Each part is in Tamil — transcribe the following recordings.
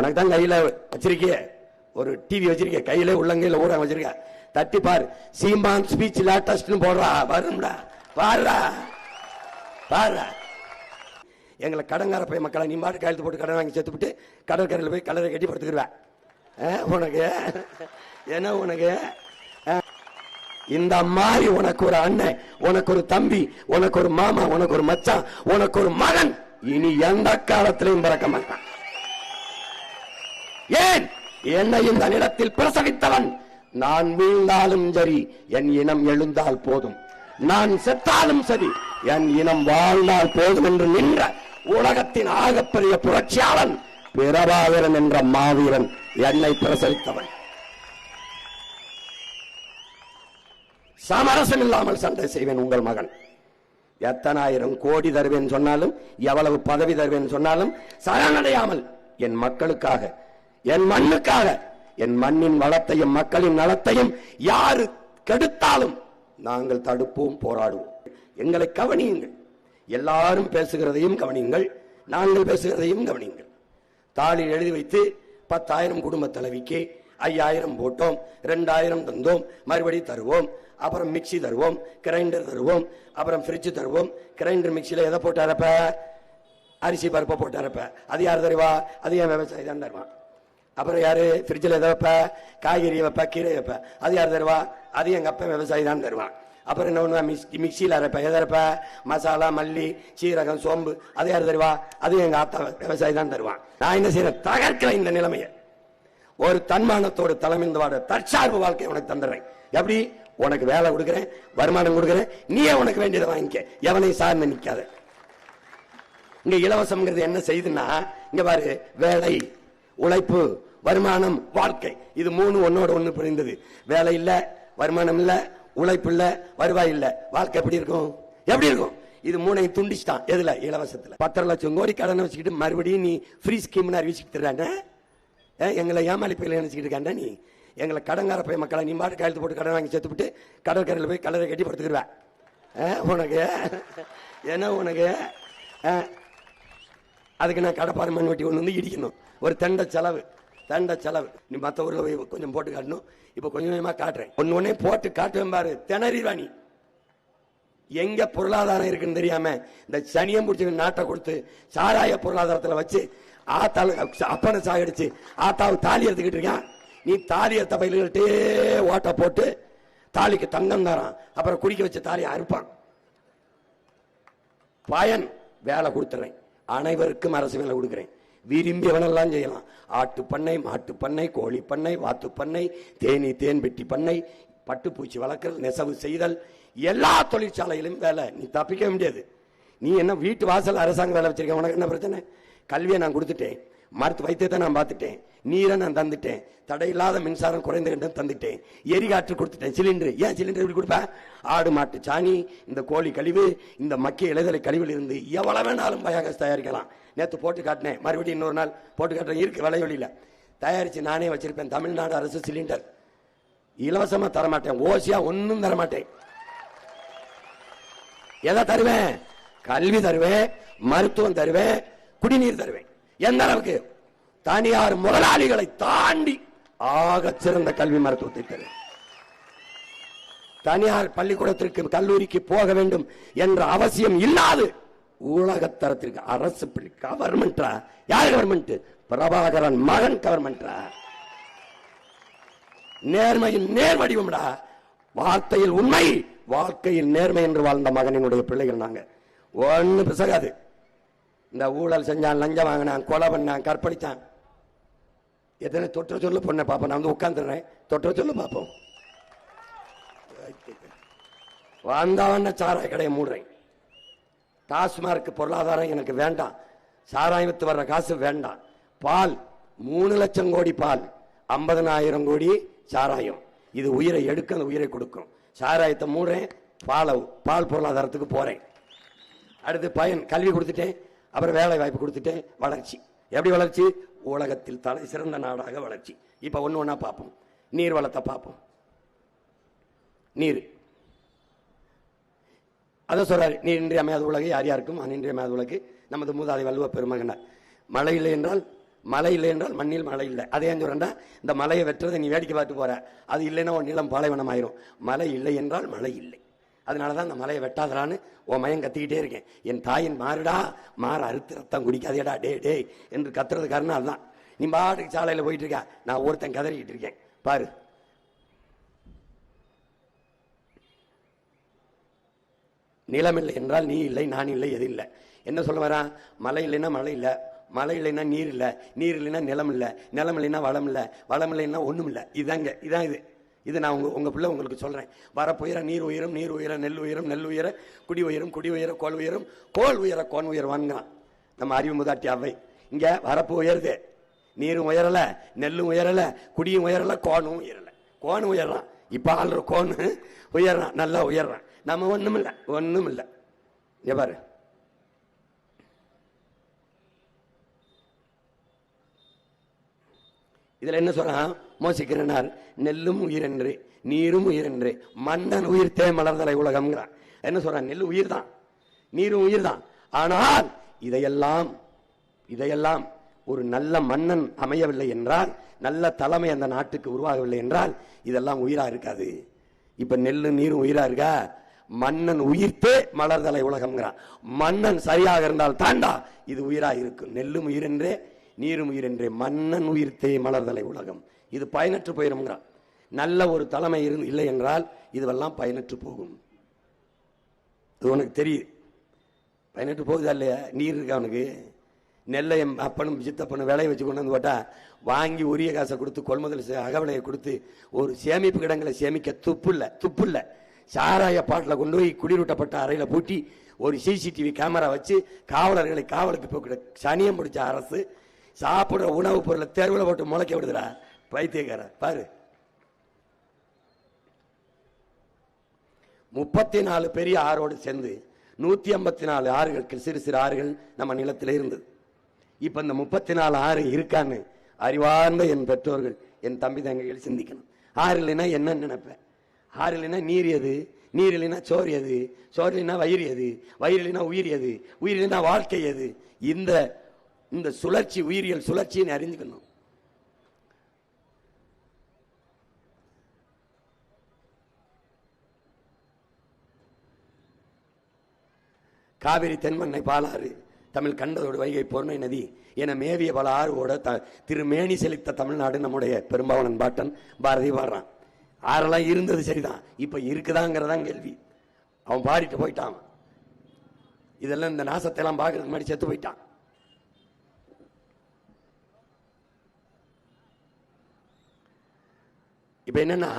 உனக்கு தான் கையில வச்சிருக்கிய ஒரு டிவி வச்சிருக்க, கையில உள்ளங்கையில ஊடகம் வச்சிருக்க, தட்டி பாரு. சீமான் ஸ்பீச் லேட்டஸ்ட் போடுறா, வரும்டா, பாருடா பாருடா. எங்களை கடங்கார போய் மக்களை நீ மாட்டு கையெழுத்து போட்டு கடன் வாங்கி சேர்த்து விட்டு கடற்கரையில் போய் கலரை கட்டி படுத்துக்கிடுவேன். உனக்கு என்ன, உனக்கு இந்த மாதிரி உனக்கு ஒரு அண்ணன், உனக்கு ஒரு தம்பி, உனக்கு ஒரு மாமா, உனக்கு ஒரு மச்சான், உனக்கு ஒரு மகன் இனி எந்த காலத்திலையும் பிறக்க மாட்டான். ஏன்? என்னை இந்த நிலத்தில் பிரசவித்தவன். நான் வீழ்ந்தாலும் சரி, என் இனம் எழுந்தால் போதும். நான் செத்தாலும் சரி, என் இனம் வாழ்ந்தால் போதும் என்று நின்ற உலகத்தின் ஆகப்பெரிய புரட்சியாளன் பிரபாகரன் என்ற மாவீரன் என்னை பிரசவித்தவன். சமரசம் இல்லாமல் சண்டை செய்வேன் உங்கள் மகன். எத்தனாயிரம் கோடி தருவேன் சொன்னாலும், எவ்வளவு பதவி தருவேன் சொன்னாலும் சரணடையாமல் என் மக்களுக்காக, என் மண்ணுக்காக, என் மண்ணின் வளத்தையும் மக்களின் நலத்தையும் யாரு கெடுத்தாலும் நாங்கள் தடுப்போம், போராடுவோம். எங்களை கவனியுங்கள். எல்லாரும் பேசுகிறதையும் கவனியுங்கள், நாங்கள் பேசுகிறதையும் கவனியுங்கள். தாளி எழுதி வைத்து 10,000 குடும்ப தலைவிக்கு 5,000 போட்டோம், 2,000 தந்தோம், மறுபடி தருவோம், அப்புறம் மிக்சி தருவோம், கிரைண்டர் தருவோம், அப்புறம் ஃப்ரிட்ஜ் தருவோம். கிரைண்டர் மிக்சியில எதை போட்டாரப்ப? அரிசி பருப்பை போட்டாரப்ப. அது யார் தருவா? அது என் விவசாயி தான் தருவான். அப்புறம் யாரு ஃப்ரிட்ஜில் எதை வைப்ப? காய்கறி வைப்ப, கீரை வைப்ப. அது யார் தருவா? அது எங்க அப்பா விவசாயி தான் தருவான். அப்புறம் என்ன ஒண்ணு, மிக்சியில் அரைப்ப. எதை அரைப்ப? மசாலா, மல்லி, சீரகம், சோம்பு. அது யார் தருவா? அது எங்க ஆத்தா விவசாயி தான் தருவான். நான் என்ன செய்யறேன்? தகர்க்கல இந்த நிலைமையை. ஒரு தன்மானத்தோடு தலைமைந்தவாட தற்சார்பு வாழ்க்கை உனக்கு தந்துடுறேன். எப்படி? உனக்கு வேலை கொடுக்குறேன், வருமானம் கொடுக்குறேன், நீயே உனக்கு வேண்டியதை வாங்கிக்க, எவனையும் சார்ந்து நிக்காத. இங்க இலவசம்ங்கிறது என்ன செய்யுதுன்னா, இங்க பாரு, வேலை, உழைப்பு, வருமானம், வாழ்க்கை, இது 3 ஒன்னோட ஒண்ணு புரிந்தது. வேலை இல்ல, வருமானம் இல்ல, உழைப்பு இல்ல, வருவாய் இல்ல, வாழ்க்கை எப்படி இருக்கும்? எப்படி இருக்கும்? இது 3ஐயும் துண்டிச்சிட்டான். எதுல? இலவசத்துல. 10 லட்சம் கோடி கடனை வச்சுக்கிட்டு மறுபடியும் நீ ஃப்ரீ ஸ்கீம் அறிவிச்சுட்டு எங்களை ஏமாளி பயில நினைச்சுக்கிட்டு இருக்காண்டா. நீ எங்களை கடங்கார போய் மக்களை நீ மாட்டு கையெழுத்து போட்டு கடன் வாங்கி சேர்த்து விட்டு கடற்கரையில் போய் கலரை கட்டி படுத்துக்கிடுவேன். உனக்கு என்ன, உனக்கு அதுக்கு நான் கடப்பாறை மண் வெட்டி ஒன்று வந்து இடிக்கணும். ஒரு தண்ட செலவு. நீ மற்ற ஊரில் போய் கொஞ்சம் போட்டு காட்டணும். இப்போ கொஞ்சம் கொஞ்சமாக காட்டுறேன். ஒன்னே போட்டு காட்டுவேன் பாரு, திணறிவாணி. எங்க பொருளாதாரம் இருக்குன்னு தெரியாம இந்த சனியம் பிடிச்சி நாட்டை கொடுத்து சாராய பொருளாதாரத்தில் வச்சு ஆத்தாள் அப்பனை சாகடிச்சு ஆத்தாவு தாலி எடுத்துக்கிட்டு இருக்கான். நீ தாலி எடுத்த பயில்கிட்டே ஓட்ட போட்டு தாலிக்கு தங்கம் தரான், அப்புறம் குடிக்க வச்ச தாலியை அறுப்பான். பயன் வேலை கொடுத்துறேன், அனைவருக்கும் அரசு வேலை கொடுக்கிறேன். விரும்பியவனெல்லாம் செய்யலாம். ஆட்டு பண்ணை, மாட்டு பண்ணை, கோழி பண்ணை, வாத்து பண்ணை, தேன் பெட்டி பண்ணை, பட்டுப்பூச்சி வளர்க்கல், நெசவு செய்தல், எல்லா தொழிற்சாலையிலும் வேலை. நீ தப்பிக்க முடியாது. நீ என்ன வீட்டு வாசல் அரசாங்க வேலை வச்சிருக்க, உனக்கு என்ன பிரச்சனை? கல்வியை நான் கொடுத்துட்டேன், மருத்துவ வைத்தியத்தை நான் பார்த்துட்டேன், நீரை நான் தந்துட்டேன், தடையில்லாத மின்சாரம் குறைந்த தந்துட்டேன், எரிகாற்று கொடுத்துட்டேன், சிலிண்டர். ஏன் சிலிண்டர் எப்படி கொடுப்பேன்? ஆடு மாட்டு சாணி, இந்த கோழி கழிவு, இந்த மக்கிய இலைதலை கழிவில் இருந்து எவ்வளவு வேணாலும் பயோகேஸ் தயாரிக்கலாம். நேற்று போட்டு காட்டினேன், மறுபடியும் இன்னொரு நாள் போட்டு காட்டுறேன். இருக்கு விலையொலியில தயாரிச்சு நானே வச்சிருப்பேன். தமிழ்நாடு அரசு சிலிண்டர் இலவசமா தரமாட்டேன், ஓசியா ஒன்னும் தரமாட்டேன். எதை தருவேன்? கல்வி தருவேன், மருத்துவம் தருவேன், குடிநீர் தருவேன். எந்த அளவுக்கு? தனியார் முதலாளிகளை தாண்டி ஆக சிறந்த கல்வி மருத்துவத்தை தருவேன். தனியார் பள்ளிக்கூடத்திற்கு கல்லூரிக்கு போக வேண்டும் என்ற அவசியம் இல்லாது உலகத்தரத்திற்கு அரசு கவர்மெண்டா? யார் கவர்மெண்ட்? பிரபாகரன் மகன் கவர்மெண்டா? நேர்மையின் நேர் வடிவம்டா. வார்த்தையில் உண்மை, வாழ்க்கையில் நேர்மை என்று வாழ்ந்த மகனினுடைய பிள்ளைகள் நாங்க. ஒன்னு பிசகாது. இந்த ஊழல் செஞ்சான், லஞ்சம் வாங்கினான், கொலை பண்ணான், கற்பழித்தான். எத்தனை தொற்ற சொல்ல பொண்ணை பார்ப்போம். நான் வந்து உட்காந்துறேன், தொற்ற சொல்ல பார்ப்போம். வந்தவன சாராய கடையை மூடுறேன். டாஸ்மார்க் பொருளாதாரம் எனக்கு வேண்டாம். சாராயம் வித்து வர்ற காசு வேண்டாம். பால் 3 லட்சம் கோடி பால், 50,000 கோடி சாராயம். இது உயிரை எடுக்க, அந்த உயிரை கொடுக்கும். சாராயத்தை மூடுறேன், பால் பொருளாதாரத்துக்கு போறேன். அடுத்து பயன், கல்வி கொடுத்துட்டேன், அப்புறம் வேலை வாய்ப்பு கொடுத்துட்டேன், வளர்ச்சி. எப்படி வளர்ச்சி? உலகத்தில் தலை சிறந்த நாடாக வளர்ச்சி. இப்ப ஒண்ணு பார்ப்போம். நீர் வளத்தை பார்ப்போம். நீர் அதை சொல்றாரு, நீர் இன்றியமையாத உலகு யார் யாருக்கும், இன்றியமையாத உலகு நமது மூதாதை வள்ளுவ பெருமகனார். மழை இல்லை என்றால் மழை இல்லை என்றால் மண்ணில் மழை இல்லை. அதே சொல்றா, இந்த மலையை வெட்டுறதை நீ வேடிக்கை பார்த்து போற, அது இல்லைன்னா உன் நிலம் பாலைவனம் ஆயிரும். மழை இல்லை என்றால் மழை இல்லை. அதனாலதான் அந்த மலையை வெட்டாதரான்னு உன் மயம் கத்திக்கிட்டே இருக்கேன். என் தாயின் மாறுடா, மாற அறுத்து ரத்தம் குடிக்காதேடா டே டே என்று கத்துறது காரணம் அதுதான். நீ பாட்டுக்கு சாலையில போயிட்டு இருக்க, நான் ஒருத்தன் கதறிக்கிட்டு இருக்கேன் பாரு. நிலம் இல்லை என்றால் நீ இல்லை, நான் இல்லை, எது இல்லை. என்ன சொல்ல வரா? மழை இல்லைன்னா மழை இல்லை, மழை இல்லைன்னா நீர் இல்லை, நீர் இல்லைன்னா நிலம் இல்லை, நிலம் இல்லைன்னா வளம் இல்லை, வளம் இல்லைன்னா ஒண்ணும் இல்லை. இதாங்க, இதான் இது நான் உங்க பிள்ளை உங்களுக்கு சொல்றேன். வரப்புயர நீர் உயரும், நீர் உயர நெல் உயரும், நெல் உயர குடி உயரும், குடி உயர கோல் உயரும், கோல் உயர கோன் உயர்வான்ங்கிறான் நம்ம அறிவு முதாட்டி அவை. இங்க வரப்பு உயருது, நீரும் உயரல, நெல்லும் உயரல, குடியும் உயரல, கோனும் உயரல. கோனும் உயர்றான், இப்ப ஆள்ற கோனு உயர்றான், நல்லா உயர்றான். நம்ம ஒண்ணும் இல்லை, ஒண்ணும் இல்லை. எவ்வாறு இதுல என்ன சொல்றான் மோசிக்கிறனார்? நெல்லும் உயிரென்று, நீரும் உயிரென்று, மன்னன் உயிர் தே மலர்தலை உலகம்ங்கிறான். என்ன சொல்றான்? நெல் உயிர் தான், நீரும் உயிர் தான். ஆனால் இதையெல்லாம் ஒரு நல்ல மன்னன் அமையவில்லை என்றால், நல்ல தலைமை அந்த நாட்டுக்கு உருவாகவில்லை என்றால் இதெல்லாம் உயிரா இருக்காது. இப்ப நெல்லு நீரும் உயிரா இருக்கா? மன்னன் உயிர்த்தே மலர்தலை உலகம்ங்கிறான். மன்னன் சரியாக இருந்தால் தாண்டா இது உயிரா இருக்கும். நெல்லும் உயிரென்றே, நீரும் உயிரென்றே, மன்னன் உயிர்த்தே மலர்தலை உலகம். இது பயனற்று போயிருங்கிறான். நல்ல ஒரு தலைமை இல்லை என்றால் இதுவெல்லாம் பயனற்று போகும். இது உனக்கு தெரியுது, பயனற்று போகுதா இல்லையா? நீர் இருக்கா அவனுக்கு? நெல்லை அப்பனும் சித்தப்பனும் விளைய வச்சு கொண்டு வந்து போட்டா வாங்கி உரிய காசை கொடுத்து கொள்முதல் அகவிலையை கொடுத்து ஒரு சேமிப்பு கிடங்களை சேமிக்க துப்பு இல்ல. சாராய பாட்டில் கொண்டு போய் குடிரூட்டப்பட்ட அறையில பூட்டி ஒரு சிசிடிவி கேமரா வச்சு காவலர்களை காவலுக்கு போக்கிட சனியம் பிடிச்ச அரசு சாப்பிடுற உணவுப் பொருளை தேர்வுல போட்டு முளைக்க விடுதுடா பைத்தியக்கார. பாரு, 34 பெரிய ஆறோடு சேர்ந்து 154 ஆறுகள், சிறு சிறு ஆறுகள் நம்ம நிலத்தில் இருந்தது. இப்ப இந்த 34 ஆறு இருக்கான்னு அறிவார்ந்த என் பெற்றோர்கள், என் தம்பி தங்கைகள் சிந்திக்கணும். ஆறு இல்லைன்னா என்ன நினைப்பேன்? ஆறு இல்லைன்னா நீர் எது, நீர் இல்லைன்னா சோறு எது, சோறு இல்லைன்னா வயிறு எது, வயிறு இல்லைன்னா உயிர் எது, உயிர் இல்லைன்னா வாழ்க்கை எது? இந்த சுழற்சி, உயிரியல் சுழற்சின்னு அறிஞ்சுக்கணும். காவிரி தென்மண்ணை பாலாறு, தமிழ் கண்டதோடு வைகை பொருணை நதி என மேவிய பல ஆறுவோட திருமேனி செழித்த தமிழ்நாடு நம்முடைய பெரும்பாவனன் பாட்டன் பாரதி பாடுறான். ஆறெல்லாம் இருந்தது சரிதான், இப்ப இருக்குதாங்கிறதான் கேள்வி. அவன் பாடிட்டு போயிட்டான். இதெல்லாம் இந்த நாசத்தை எல்லாம் பாக்குறதுக்கு முன்னாடி செத்து போயிட்டான். இப்ப என்னன்னா,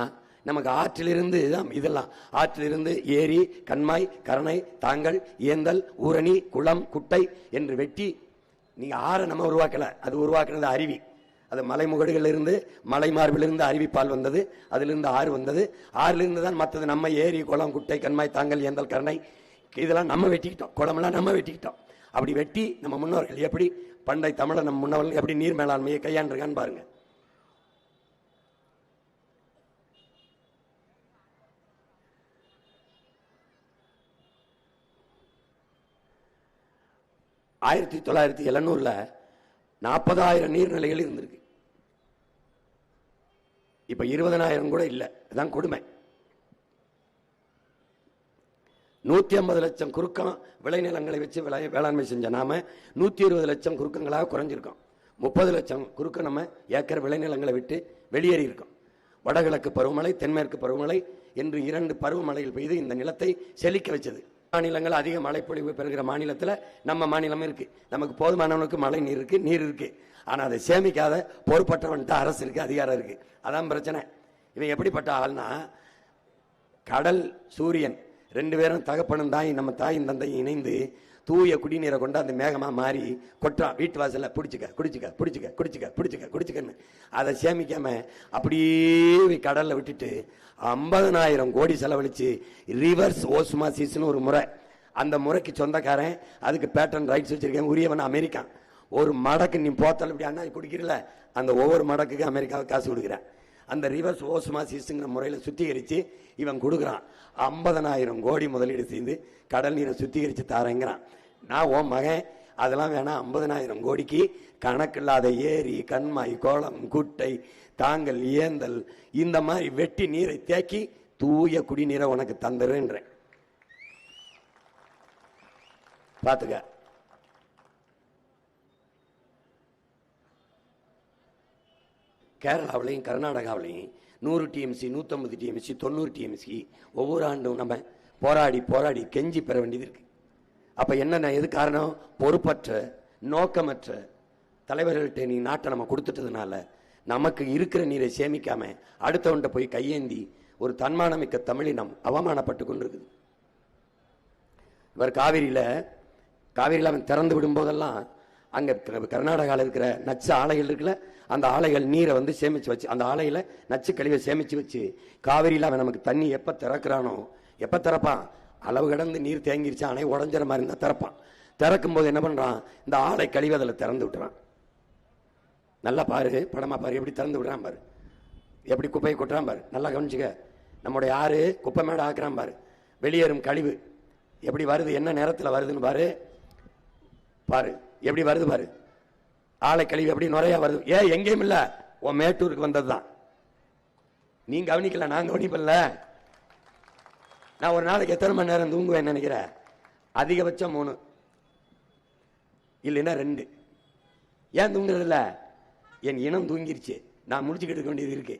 நமக்கு ஆற்றிலிருந்து இதெல்லாம் ஆற்றிலிருந்து ஏரி, கண்மாய், கரணை, தாங்கல், ஏந்தல், ஊரணி, குளம், குட்டை என்று வெட்டி நீங்க ஆறை நம்ம உருவாக்கல, அது உருவாக்குறது அருவி. அது மலைமுகடுகள் இருந்து, மலை மார்பிலிருந்து அருவிப்பால் வந்தது, அதிலிருந்து ஆறு வந்தது. ஆறிலிருந்து தான் மற்றது நம்ம ஏரி, குளம், குட்டை, கண்மாய், தாங்கல், ஏந்தல், கரணை இதெல்லாம் நம்ம வெட்டிக்கிட்டோம். குளமெல்லாம் நம்ம வெட்டிக்கிட்டோம். அப்படி வெட்டி நம்ம முன்னோர்கள் எப்படி, பண்டை தமிழர் நம்ம முன்னோர்கள் எப்படி நீர் மேலாண்மையை கையாண்டிருக்கான்னு பாருங்க. ஆயிரத்தி 1970 40,000 நீர்நிலைகள் இருந்திருக்கு. இப்ப 20,000 கூட இல்லை. இதுதான் கொடுமை. 150 லட்சம் குறுக்கம் விளைநிலங்களை வச்சு வேளாண்மை செஞ்ச நாம 120 லட்சம் குறுக்கங்களாக குறைஞ்சிருக்கோம். 30 லட்சம் குறுக்கம் நம்ம ஏக்கர் விளைநிலங்களை விட்டு வெளியேறி இருக்கோம். வடகிழக்கு பருவமழை, தென்மேற்கு பருவமழை என்று 2 பருவமழையில் பெய்து இந்த நிலத்தை செழிக்க வச்சது. மாநிலங்கள் அதிக மழைப்பொழிவு பெறுகிற மாநிலத்தில் நம்ம மாநிலம் இருக்கு. நமக்கு போதுமானவனுக்கு மழை நீர் இருக்கு, நீர் இருக்கு. ஆனா அதை சேமிக்காத பொறுப்பற்றவன்ட்ட அரசு இருக்கு, அதிகாரம் இருக்கு. அதான் பிரச்சனை. இவன் எப்படிப்பட்ட ஆள்னா, கடல் சூரியன் 2 பேரும் தகப்பனும் தாய், நம்ம தாயும் தந்தையும் இணைந்து தூய குடிநீரை கொண்டு அந்த மேகமா மாறி கொட்டுறான் வீட்டு வாசல்ல. பிடிச்சிக்க குடிச்சுக்க பிடிச்சிக்க குடிச்சுக்க பிடிச்சிக்க குடிச்சுக்கன்னு அதை சேமிக்காம அப்படியே கடல்ல விட்டுட்டு 50,000 கோடி செலவழிச்சு ரிவர்ஸ் ஓஸ்மாசிஸ்னு ஒரு முறை. அந்த முறைக்கு சொந்தக்காரன், அதுக்கு பேட்டன் ரைட்ஸ் வச்சிருக்கேன், உரியவன் அமெரிக்கா. ஒரு மடக்கு நீ போத்தல் இப்படி அண்ணா குடிக்கிறல, அந்த ஒவ்வொரு மடக்குக்கு அமெரிக்காவுக்கு காசு கொடுக்குறேன். அந்த ரிவர்ஸ் ஓஸ்மாசிஸ்ங்கிற முறையில் சுத்திகரிச்சு இவன் கொடுக்குறான். 50,000 கோடி முதலீடு செய்து கடல் நீரை சுத்திகரிச்சு தாரேங்கிறான். நான் உன் மகன் அதெல்லாம் வேணா 50,000 கோடிக்கு கணக்கில்லாத ஏரி, கண்மாய், கோலம், குட்டை, தாங்கல், ஏந்தல் இந்த மாதிரி வெட்டி நீரை தேக்கி தூய குடிநீரை உனக்கு தந்துருன்றேன். பாத்துக்க. கேரளாவிலையும் கர்நாடகாவிலையும் 100 TMC, 150 TMC, 90 TMC ஒவ்வொரு ஆண்டும் நம்ம போராடி போராடி கெஞ்சி பெற வேண்டியது இருக்கு. அப்ப என்ன எது காரணம்? பொறுப்பற்ற நோக்கமற்ற தலைவர்கள்ட்ட நீ நாட்டை நம்ம கொடுத்துட்டதுனால நமக்கு இருக்கிற நீரை சேமிக்காம அடுத்தவன்ட்ட போய் கையேந்தி ஒரு தன்மானமிக்க தமிழினம் அவமானப்பட்டு கொண்டிருக்குது. இவர் காவிரியில் அவன் திறந்து விடும் போதெல்லாம் அங்க கர்நாடகாவில் இருக்கிற நச்சு ஆலைகள் இருக்குல்ல, அந்த ஆலைகள் நீரை வந்து சேமிச்சு வச்சு, அந்த ஆலையில நச்சு கழிவை சேமிச்சு வச்சு காவிரியில் அவன் நமக்கு தண்ணி எப்ப திறக்கிறானோ, எப்ப திறப்பான், அளவு கடந்து நீர் தேங்கிருச்சு, அணை உடஞ்சிற மாதிரி இருந்தா திறப்பான். திறக்கும் போது என்ன பண்றான், இந்த ஆலை கழிவு அதில் திறந்து விட்டுறான். நல்லா பாரு, படமா பாரு, எப்படி திறந்து விடுறான் பாரு, எப்படி குப்பையை கொட்டுறான் பாரு, நல்லா கவனிச்சுக்க. நம்முடைய ஆறு குப்பை மேடை ஆக்குறான் பாரு, வெளியேறும் கழிவு எப்படி வருது, என்ன நேரத்தில் வருதுன்னு பாரு, பாரு எப்படி வருது பாரு, ஆலை கழிவு எப்படி நுறையா வருது. எங்கேயும் இல்ல, உன் மேட்டூருக்கு வந்ததுதான். நீ கவனிக்கல, நான் கவனிப்பல. நான் ஒரு நாளைக்கு எத்தனை மணி நேரம் தூங்குவேன் நினைக்கிறேன்? அதிகபட்சம் 3, இல்லைன்னா 2. ஏன் தூங்குறது இல்ல? என் இனம் தூங்கிருச்சு, நான் முடிச்சுக்கிட்டு இருக்க வேண்டியது இருக்கு.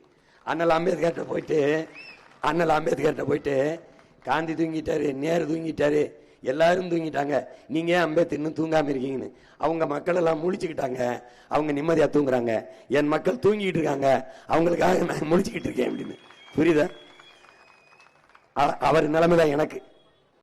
அண்ணல் அம்பேத்கர்ட்ட போயிட்டு காந்தி தூங்கிட்டாரு, நேரு தூங்கிட்டாரு, எல்லாரும் தூங்கிட்டாங்க, நீங்க ஏன் அம்பேத்கர் இன்னும் தூங்காம இருக்கீங்கன்னு. அவங்க மக்கள் எல்லாம் முழிச்சுக்கிட்டாங்க, அவங்க நிம்மதியா தூங்குறாங்க. என் மக்கள் தூங்கிட்டு இருக்காங்க, அவங்களுக்காக நான் முழிச்சுக்கிட்டு இருக்கேன் அப்படின்னு. புரியுதா? அவர் நிலைமைதான் எனக்கு.